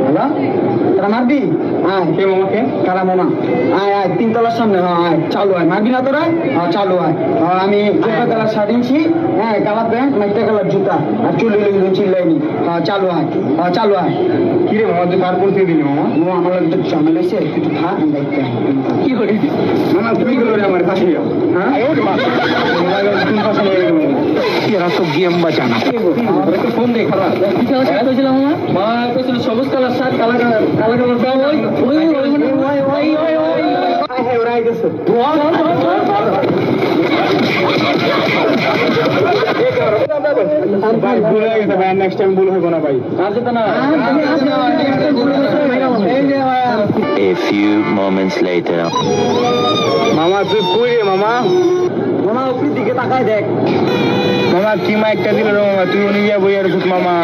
Hello, তোরা মারবি? আয় কে মামাকে? কারা মামা? আয় আয়, তিনতলার সামনে। হ্যাঁ আয়, চালু আয়। মারবি না তোরা? হ্যাঁ চালু আয়। আমি কালার শার্ট ইনছি, হ্যাঁ কালার প্যান্ট, মাইটা কালার জুতা, আর চুলি চিল্লাইনি। হ্যাঁ চালু আয়, হ্যাঁ চালু আয়। কি রে মামা, তুই কার পরিচয় দিলি মামা? মামা আমার একটু ঝামেলা হয়েছে, তুই একটু থাক, আমি দেখতে। কি করে মামা, তুমি কি করে আমার পাশে যাও? হ্যাঁ তুমি পাশে নিয়ে গেলো। এরা তো গেম বাঁচানা। ফোন দে খারাপ কইছিলাম মামা। মা কইছিল সবুজ কালার শার্ট, কালার কালার দাও। ওই ওই ওই ওই ওই ওই হ্যাঁ ওরাই গেছে। ভাই ভুল হয়ে গেছে ভাই, নেক্সট টাইম ভুল হবে না ভাই। আসে তো না। A few moments later. মামা তুই কই রে মামা? মামা উপরের দিকে তাকায় দেখ। মামা কি মাইকটা দিল রে মামা, তুই উনি গিয়া বইয়ার ভূত মামা।